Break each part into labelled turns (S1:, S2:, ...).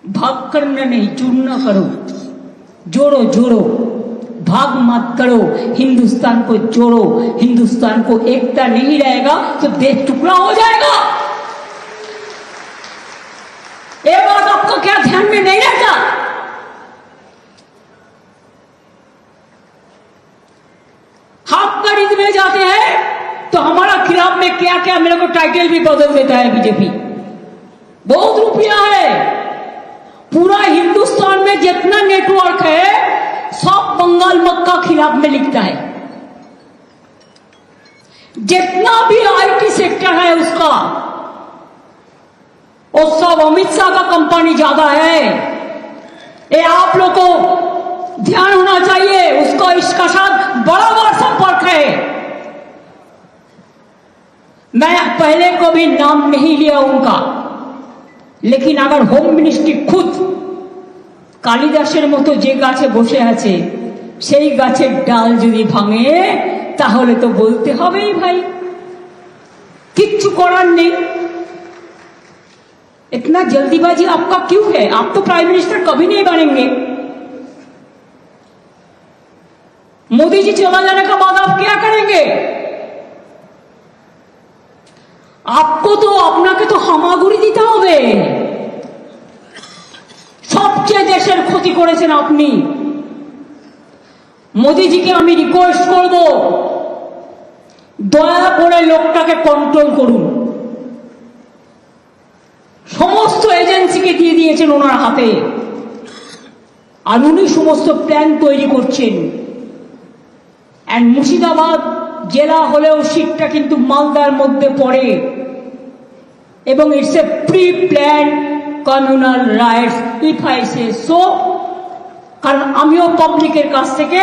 S1: भाग करना नहीं, चूरना करो, जोड़ो जोड़ो, भाग मत करो, हिंदुस्तान को जोड़ो। हिंदुस्तान को एकता नहीं रहेगा तो देश टुकड़ा हो जाएगा। ये बात आपको क्या ध्यान में नहीं रहता? हाफ गाड़ी में जाते हैं तो हमारा खिलाफ में क्या क्या मेरे को टाइटल भी बदल देता है बीजेपी। बहुत रुपया है, पूरा हिंदुस्तान में जितना नेटवर्क है सब बंगाल मक्का खिलाफ में लिखता है। जितना भी आईटी सेक्टर है उसका, और सब अमित शाह का कंपनी ज्यादा है। ये आप लोग को ध्यान होना चाहिए, उसका इसका साथ बराबर संपर्क है। मैं पहले को भी नाम नहीं लिया उनका, लेकिन अगर होम मिनिस्ट्री खुद कालिदासेर मतो जे गाছে বসে আছে সেই গাছের ডাল যদি ভাঙে তাহলে তো বলতে হবেই ভাই, কিচ্ছু করার নেই। इतना जल्दीबाजी आपका क्यों है? आप तो प्राइम मिनिस्टर कभी नहीं बनेंगे। मोदी जी चला जाने के बाद आप क्या करेंगे? आपको तो अपना के तो हामागुड़ी दीते होगे। सबचेয়ে দেশের ক্ষতি করেছেন আপনি। মোদি জিকে আমি রিকোয়েস্ট করব, দয়া করে লোকটাকে কন্ট্রোল করুন। সমস্ত এজেন্সিকে দিয়ে দিয়েছেন ওনার হাতে, আর উনি সমস্ত প্ল্যান তৈরি করছেন। এন্ড মুর্শিদাবাদ জেলা হলেও সিটটা কিন্তু মালদার মধ্যে পড়ে, এবং it's a pre plan communal rights if I say so. কারণ আমিও পাবলিকের কাছ থেকে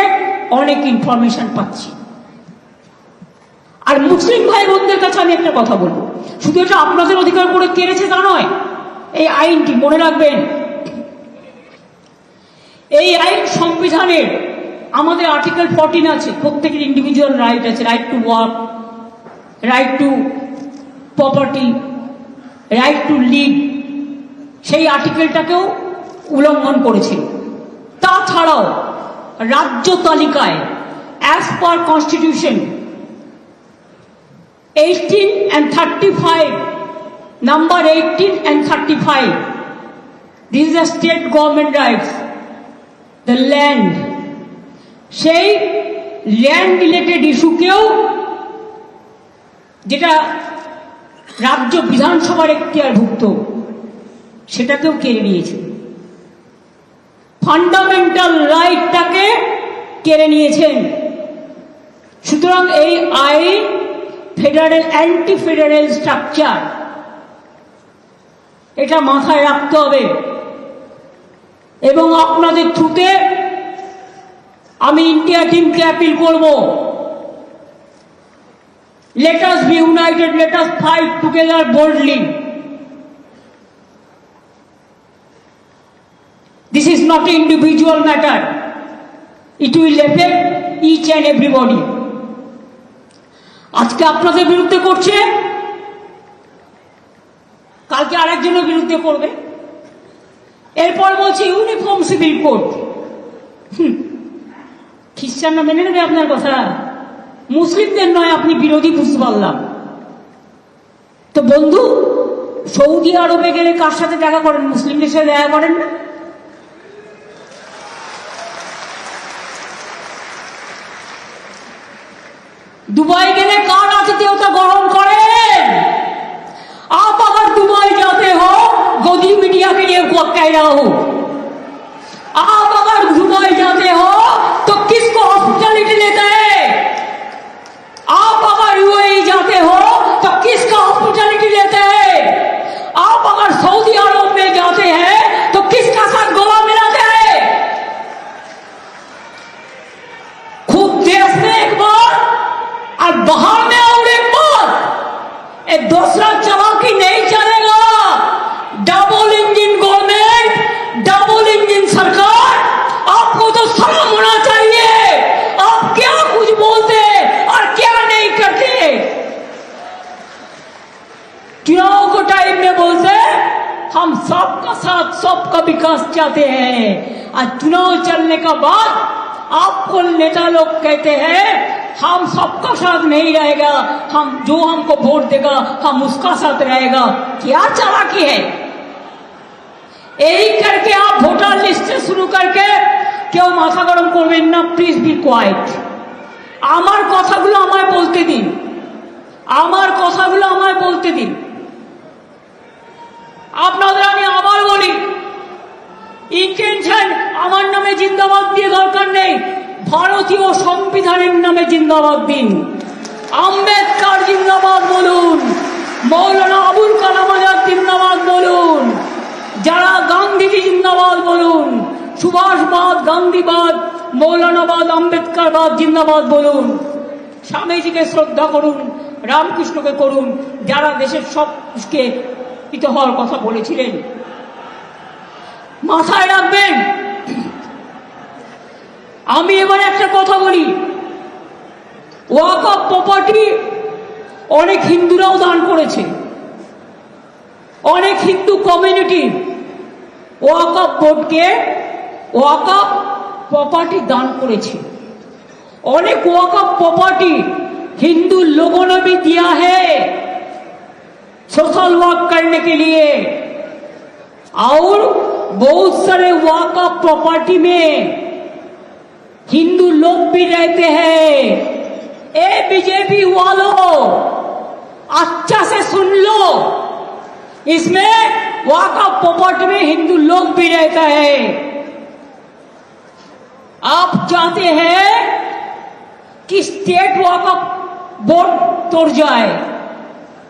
S1: অনেক ইনফরমেশন পাচ্ছি। আর মুসলিম ভাই বোনদের কাছে আমি একটা কথা বলবো, শুধু এটা আপনাদের অধিকার করে কেড়েছে তা নয়। এই আইনটি মনে রাখবেন, এই আইন সংবিধানের আমাদের আর্টিকেল 14 আছে, প্রত্যেকের ইন্ডিভিজুয়াল রাইট আছে, right to work, right to property, right to live. সেই আর্টিকেলটাকেও উল্লঙ্ঘন করেছিল। তাছাড়াও রাজ্য তালিকায় as per constitution 18 and 35, number 18 and 35, this is the state government rights, the land, সেই ল্যান্ড রিলেটেড ইস্যুকেও, যেটা রাজ্য বিধানসভার এখতিয়ারভুক্ত, সেটাকেও কেড়ে নিয়েছে। ফান্ডামেন্টাল রাইটটাকে কেড়ে নিয়েছেন। সুতরাং এই আইন ফেডারেল অ্যান্টি ফেডারেল স্ট্রাকচার, এটা মাথায় রাখতে হবে। এবং আপনাদের থ্রুতে আমি ইন্ডিয়া টিমকে অ্যাপিল করব, let us be united, let us fight together boldly. This is not an individual matter, it will affect each and everybody. আজকে আপনাদের বিরুদ্ধে করছে, কালকে আরেকজনের বিরুদ্ধে করবে, এরপর বলছে ইউনিফর্ম সিভিল কোড। খ্রিস্টানরা মেনে নেবে আপনার কথা? মুসলিমদের নয়, আপনি বিরোধী বুঝতে পারলাম। তো বন্ধু, সৌদি আরবে গেলে কার সাথে দেখা করেন? মুসলিমদের সাথে দেখা করেন না? दुबई गले कार आतिथ्यता ग्रहण करें? आप अगर दुबई जाते हो, गोदी मीडिया के लिए कह रहा हूं, आप अगर दुबई जाते हो तो किसको हॉस्पिटलिटी लेते हैं? आप अगर यूएई जाते हो तो किसका हॉस्पिटलिटी लेते हैं? आप अगर सऊदी अरब में जाते हैं तो किसका साथ गला मिलाते हैं? खुद देश में एक बार और बाहर में और एक बार, ये दूसरा चालाकी नहीं चलेगा। डबल इंजन गवर्नमेंट सबका साथ सबका विकास चाहते हैं। और चुनाव चलने का बाद आपको नेता लोग कहते हैं हम सबका साथ नहीं रहेगा, हम जो हमको वोट देगा हम उसका साथ रहेगा। क्या चालाकी है? यही करके आप ভোটার লিস্টে শুরু करके কেউ মাথা গরম করবেন না, প্লিজ বি কোয়াইট। আমার কথাগুলো আমায় বলতে দিন, আমার কথাগুলো আমায় বলতে দিন। আপনাদের আমি আবার বলি, ইন্টেনশন আমার নামে জিন্দাবাদ দিয়ে দরকার নেই, ভারতীয় সংবিধানের নামে জিন্দাবাদ দিন। আম্বেদকর জিন্দাবাদ বলুন, মৌলানা আবুল কালাম আজাদ জিন্দাবাদ বলুন, যারা গান্ধীজি জিন্দাবাদ বলুন, সুভাষবাদ, গান্ধীবাদ, মৌলানাবাদ, আম্বেদকরবাদ জিন্দাবাদ বলুন। স্বামীজিকে শ্রদ্ধা করুন, রামকৃষ্ণকে করুন, যারা দেশের সবকে হিত হওয়ার কথা বলেছিলেন। মাথায় রাখবেন। আমি এবার একটা কথা বলি, ওয়াকফ প্রপার্টি অনেক হিন্দুরাও দান করেছে, অনেক হিন্দু কমিউনিটি ওয়াকফ বোর্ডকে ওয়াকফ प्रॉपर्टी दान करेছে। अनेक वक़्फ़ प्रॉपर्टी हिंदू लोगों ने भी दिया है सोशल वर्क करने के लिए, और बहुत सारे वक़्फ़ प्रॉपर्टी में हिंदू लोग भी रहते हैं। ए बीजेपी वालों, अच्छा से सुन लो, इसमें वक़्फ़ प्रॉपर्टी में हिंदू लोग भी रहता है। आप चाहते हैं कि स्टेट वक़्फ़ बोर्ड तोड़ जाए,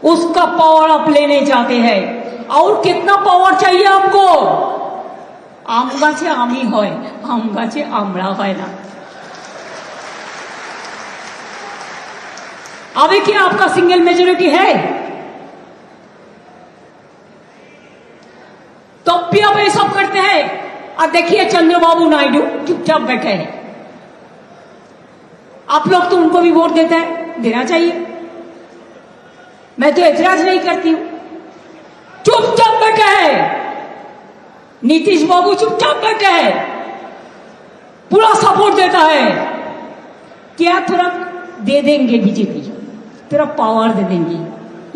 S1: उसका पावर आप लेने चाहते हैं। और कितना पावर चाहिए आपको? आम गाছে आमी হয়, आम गाছে আমরা হয় না। अभी क्या आपका सिंगल मेजोरिटी है? तब भी आप ये सब करते हैं। और देखिए चंद्रबाबू नायडू चुपचाप बैठे हैं। आप लोग तो उनको भी वोट देते हैं, देना चाहिए, मैं तो एतराज नहीं करती हूं। चुपचाप बैठे हैं नीतीश बाबू, चुपचाप बैठे हैं, पूरा सपोर्ट देता है। क्या थोड़ा दे देंगे बीजेपी, थोड़ा पावर दे देंगे।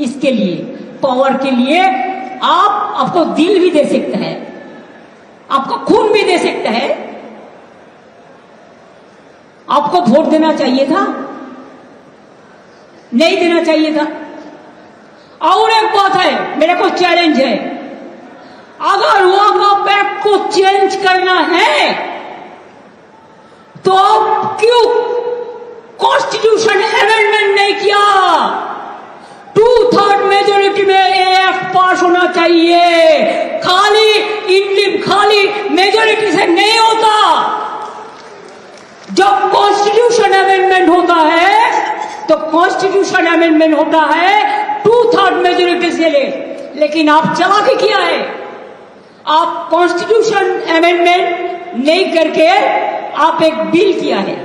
S1: इसके लिए, पावर के लिए आपको दिल भी दे सकते हैं, आपका खून भी दे सकते हैं। आपको वोट देना चाहिए था, नहीं देना चाहिए था। और एक बात है, मेरे को चैलेंज है, अगर वक़्फ़ एक्ट को चेंज करना है तो क्यों कॉन्स्टिट्यूशन अमेंडमेंट नहीं किया? 2/3 मेजोरिटी में ये एक्ट पास होना चाहिए। खाली मेजोरिटी से नहीं होता। जब कॉन्स्टिट्यूशन अमेंडमेंट होता है तो कॉन्स्टिट्यूशन अमेंडमेंट होता है 2/3 मेजोरिटी से लेकिन आप चालाकी किया है, आप कॉन्स्टिट्यूशन अमेंडमेंट नहीं करके आप एक बिल किया है।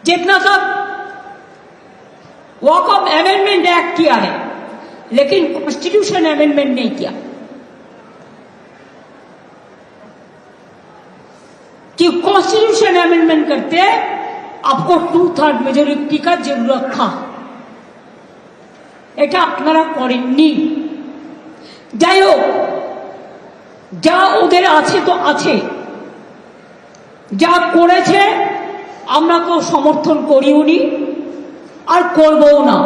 S1: जितना सब वक़्फ़ अमेंडमेंट एक्ट किया है, लेकिन कॉन्स्टिट्यूशन अमेंडमेंट नहीं किया। कि कॉन्स्टिट्यूशन अमेंडमेंट करते आपको 2/3 मेजोरिटी का जरूरत था, এটা আপনারা করেননি। যাই হোক, যা ওদের আছে তো আছে, যা করেছে আমরা তো সমর্থন করিওনি আর করবও না।